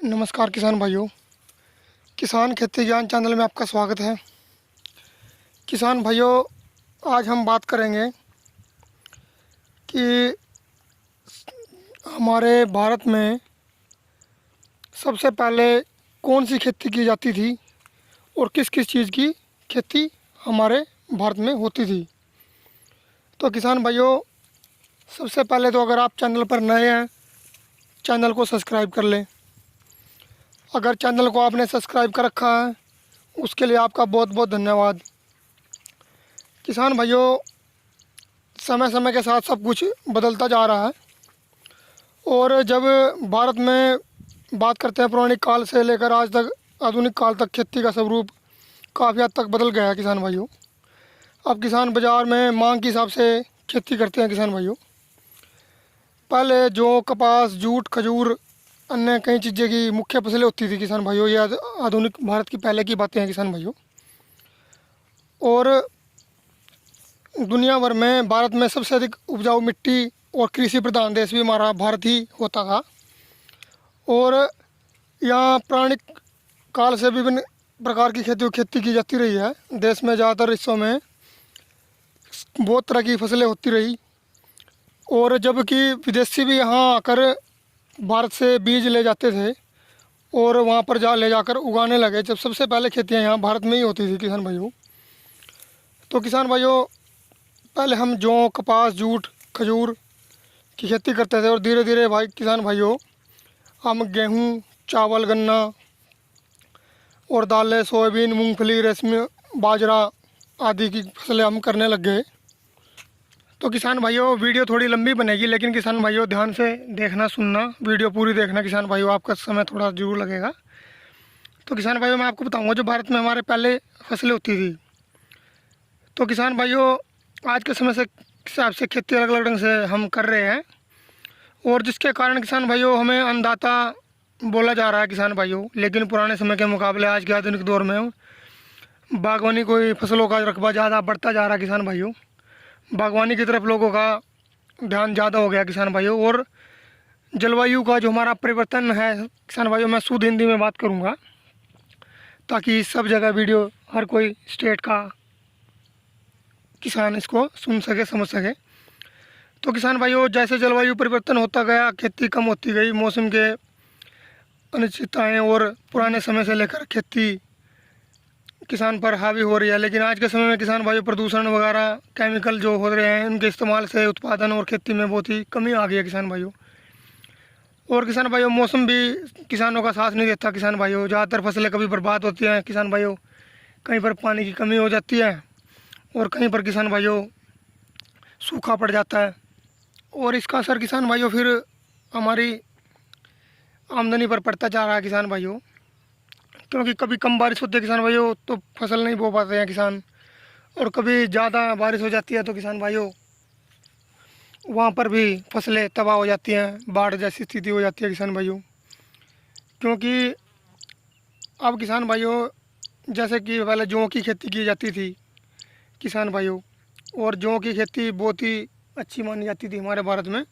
नमस्कार किसान भाइयों। किसान खेती ज्ञान चैनल में आपका स्वागत है। किसान भाइयों, आज हम बात करेंगे कि हमारे भारत में सबसे पहले कौन सी खेती की जाती थी और किस किस चीज़ की खेती हमारे भारत में होती थी। तो किसान भाइयों, सबसे पहले तो अगर आप चैनल पर नए हैं, चैनल को सब्सक्राइब कर लें। अगर चैनल को आपने सब्सक्राइब कर रखा है, उसके लिए आपका बहुत बहुत धन्यवाद। किसान भाइयों, समय समय के साथ सब कुछ बदलता जा रहा है और जब भारत में बात करते हैं पौराणिक काल से लेकर आज तक आधुनिक काल तक खेती का स्वरूप काफ़ी हद तक बदल गया है। किसान भाइयों, अब किसान बाज़ार में मांग के हिसाब से खेती करते हैं। किसान भाइयों, पहले जौ, कपास, जूट, खजूर, अन्य कई चीज़ें की मुख्य फसलें होती थी। किसान भाइयों, ये आधुनिक भारत की पहले की बातें हैं। किसान भाइयों, और दुनिया भर में भारत में सबसे अधिक उपजाऊ मिट्टी और कृषि प्रधान देश भी हमारा भारत ही होता था। और यहाँ पौराणिक काल से विभिन्न प्रकार की खेती की जाती रही है। देश में ज़्यादातर हिस्सों में बहुत तरह की फसलें होती रही और जबकि विदेशी भी यहाँ आकर भारत से बीज ले जाते थे और वहाँ पर ले जाकर उगाने लगे। जब सबसे पहले खेतियाँ यहाँ भारत में ही होती थी। किसान भाइयों, तो किसान भाइयों, पहले हम जौ, कपास, जूट, खजूर की खेती करते थे और धीरे धीरे किसान भाइयों, हम गेहूँ, चावल, गन्ना और दालें, सोयाबीन, मूंगफली, रेशमी, बाजरा आदि की फसलें हम करने लग गए। तो किसान भाइयों, वीडियो थोड़ी लंबी बनेगी, लेकिन किसान भाइयों ध्यान से देखना, सुनना, वीडियो पूरी देखना। किसान भाइयों, आपका समय थोड़ा ज़रूर लगेगा। तो किसान भाइयों, मैं आपको बताऊंगा जो भारत में हमारे पहले फसलें होती थी। तो किसान भाइयों, आज के समय से हिसाब से खेती अलग अलग ढंग से हम कर रहे हैं और जिसके कारण किसान भाइयों हमें अन्नदाता बोला जा रहा है। किसान भाइयों, लेकिन पुराने समय के मुकाबले आज के आधुनिक दौर में बागवानी कोई फसलों का रकबा ज़्यादा बढ़ता जा रहा है। किसान भाइयों, बागवानी की तरफ लोगों का ध्यान ज़्यादा हो गया। किसान भाइयों, और जलवायु का जो हमारा परिवर्तन है, किसान भाइयों, मैं शुद्ध हिंदी में बात करूँगा ताकि सब जगह वीडियो हर कोई स्टेट का किसान इसको सुन सके, समझ सके। तो किसान भाइयों, जैसे जलवायु परिवर्तन होता गया, खेती कम होती गई, मौसम के अनिश्चितताएँ और पुराने समय से लेकर खेती किसान पर हावी हो रही है। लेकिन आज के समय में किसान भाइयों, प्रदूषण वगैरह केमिकल जो हो रहे हैं, उनके इस्तेमाल से उत्पादन और खेती में बहुत ही कमी आ गई है। किसान भाइयों, और किसान भाइयों, मौसम भी किसानों का साथ नहीं देता। किसान भाइयों, ज़्यादातर फसलें कभी बर्बाद होती हैं। किसान भाइयों, कहीं पर पानी की कमी हो जाती है और कहीं पर किसान भाइयों सूखा पड़ जाता है और इसका असर किसान भाइयों फिर हमारी आमदनी पर पड़ता जा रहा है। किसान भाइयों, क्योंकि कभी कम बारिश होती है किसान भाइयों तो फसल नहीं बो पाते हैं किसान, और कभी ज़्यादा बारिश हो जाती है तो किसान भाइयों वहाँ पर भी फसलें तबाह हो जाती हैं, बाढ़ जैसी स्थिति हो जाती है। किसान भाइयों, क्योंकि अब किसान भाइयों, जैसे कि पहले जौ की खेती की जाती थी किसान भाइयों, और जौ की खेती बहुत ही अच्छी मानी जाती थी हमारे भारत में।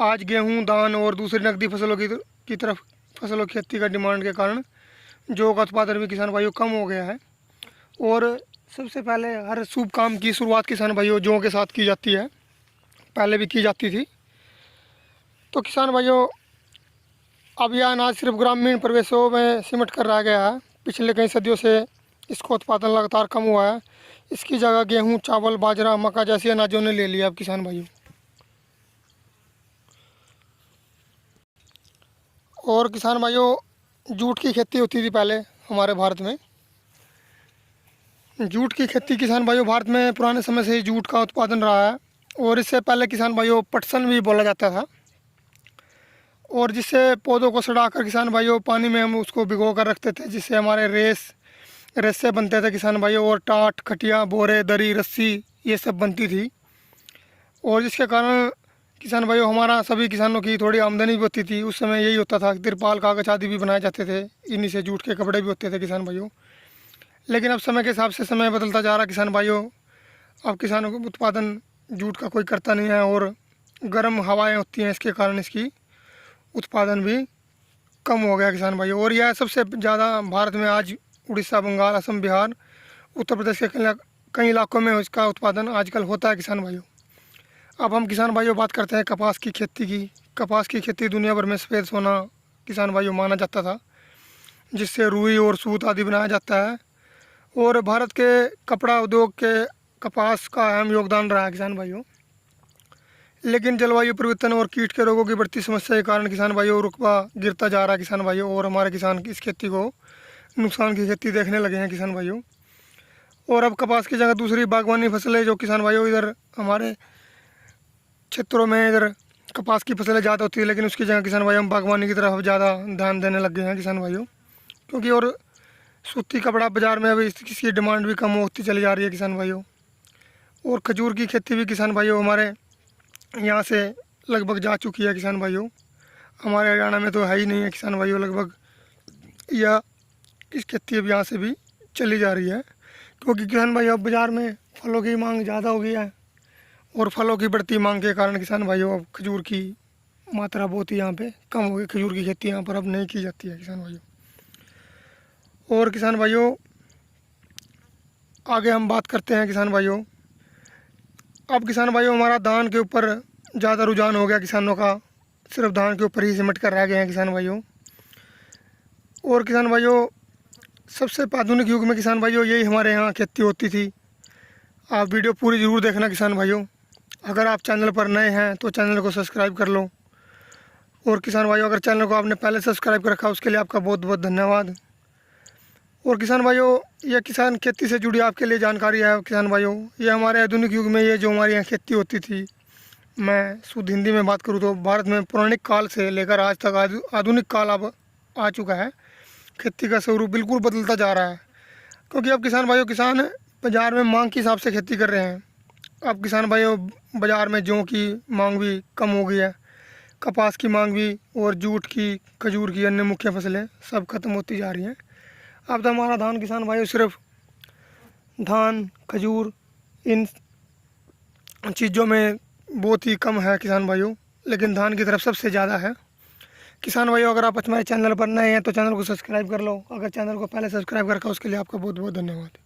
आज गेहूँ, धान और दूसरी नकदी फसलों की तरफ फसलों की खेती का डिमांड के कारण जौ का उत्पादन भी किसान भाइयों कम हो गया है। और सबसे पहले हर शुभ काम की शुरुआत किसान भाइयों जौ के साथ की जाती है, पहले भी की जाती थी। तो किसान भाइयों, अब यह अनाज सिर्फ ग्रामीण प्रदेशों में सिमट कर रह गया है। पिछले कई सदियों से इसका उत्पादन लगातार कम हुआ है। इसकी जगह गेहूँ, चावल, बाजरा, मक्का जैसे अनाजों ने ले लिया अब किसान भाइयों। और किसान भाइयों, जूट की खेती होती थी पहले हमारे भारत में। जूट की खेती किसान भाइयों, भारत में पुराने समय से ही जूट का उत्पादन रहा है और इससे पहले किसान भाइयों पटसन भी बोला जाता था, और जिससे पौधों को सड़ा कर किसान भाइयों पानी में हम उसको भिगो कर रखते थे, जिससे हमारे रेसे बनते थे किसान भाइयों, और टाट, खटिया, बोरे, दरी, रस्सी ये सब बनती थी। और जिसके कारण किसान भाइयों हमारा सभी किसानों की थोड़ी आमदनी भी होती थी। उस समय यही होता था कि तिरपाल, कागज आदि भी बनाए जाते थे, इन्हीं से जूट के कपड़े भी होते थे किसान भाइयों। लेकिन अब समय के हिसाब से समय बदलता जा रहा किसान भाइयों। अब किसानों को उत्पादन जूट का कोई करता नहीं है और गर्म हवाएं होती हैं, इसके कारण इसकी उत्पादन भी कम हो गया किसान भाइयों। और यह सबसे ज़्यादा भारत में आज उड़ीसा, बंगाल, असम, बिहार, उत्तर प्रदेश के कई इलाकों में इसका उत्पादन आजकल होता है किसान भाइयों। अब हम किसान भाइयों बात करते हैं कपास की खेती की। कपास की खेती दुनिया भर में सफ़ेद सोना किसान भाइयों माना जाता था, जिससे रुई और सूत आदि बनाया जाता है। और भारत के कपड़ा उद्योग के कपास का अहम योगदान रहा है किसान भाइयों। लेकिन जलवायु परिवर्तन और कीट के रोगों की बढ़ती समस्या के कारण किसान भाइयों रुतबा गिरता जा रहा है किसान भाइयों। और हमारे किसान इस खेती को नुकसान की खेती देखने लगे हैं किसान भाइयों। और अब कपास की जगह दूसरी बागवानी फसलें जो किसान भाइयों इधर हमारे क्षेत्रों में इधर कपास की फसलें ज़्यादा होती है, लेकिन उसकी जगह किसान भाइयों हम बागवानी की तरफ ज़्यादा ध्यान देने लग गए हैं किसान भाइयों। क्योंकि और सूती कपड़ा बाज़ार में अभी इसकी डिमांड भी कम होती चली जा रही है किसान भाइयों। और खजूर की खेती भी किसान भाइयों हमारे यहाँ से लगभग जा चुकी है किसान भाइयों। हमारे हरियाणा में तो है ही नहीं है किसान भाइयों लगभग, या इस खेती अब यहाँ से भी चली जा रही है। क्योंकि किसान भाइयों अब बाज़ार में फलों की मांग ज़्यादा हो गई है, और फलों की बढ़ती मांग के कारण किसान भाइयों अब खजूर की मात्रा बहुत ही यहाँ पे कम हो गई। खजूर की खेती यहाँ पर अब नहीं की जाती है किसान भाइयों। और किसान भाइयों आगे हम बात करते हैं किसान भाइयों। अब किसान भाइयों हमारा धान के ऊपर ज़्यादा रुझान हो गया किसानों का, सिर्फ धान के ऊपर ही सिमट कर रह गए हैं किसान भाइयों। और किसान भाइयों सबसे आधुनिक युग में किसान भाइयों यही हमारे यहाँ खेती होती थी। आप वीडियो पूरी ज़रूर देखना किसान भाइयों। अगर आप चैनल पर नए हैं तो चैनल को सब्सक्राइब कर लो। और किसान भाइयों अगर चैनल को आपने पहले सब्सक्राइब कर रखा उसके लिए आपका बहुत बहुत धन्यवाद। और किसान भाइयों यह किसान खेती से जुड़ी आपके लिए जानकारी है किसान भाइयों। ये हमारे आधुनिक युग में ये जो हमारे यहाँ खेती होती थी, मैं शुद्ध हिंदी में बात करूँ तो भारत में पौराणिक काल से लेकर आज तक आधुनिक काल अब आ चुका है। खेती का स्वरूप बिल्कुल बदलता जा रहा है। क्योंकि अब किसान भाइयों किसान बाज़ार में मांग के हिसाब से खेती कर रहे हैं। अब किसान भाइयों बाज़ार में जौ की मांग भी कम हो गई है, कपास की मांग भी, और जूट की, खजूर की, अन्य मुख्य फसलें सब खत्म होती जा रही हैं। अब तो हमारा धान किसान भाइयों सिर्फ धान, खजूर इन चीज़ों में बहुत ही कम है किसान भाइयों, लेकिन धान की तरफ सबसे ज़्यादा है किसान भाइयों। अगर आप हमारे चैनल पर नए हैं तो चैनल को सब्सक्राइब कर लो। अगर चैनल को पहले सब्सक्राइब कर रखा उसके लिए आपका बहुत बहुत धन्यवाद।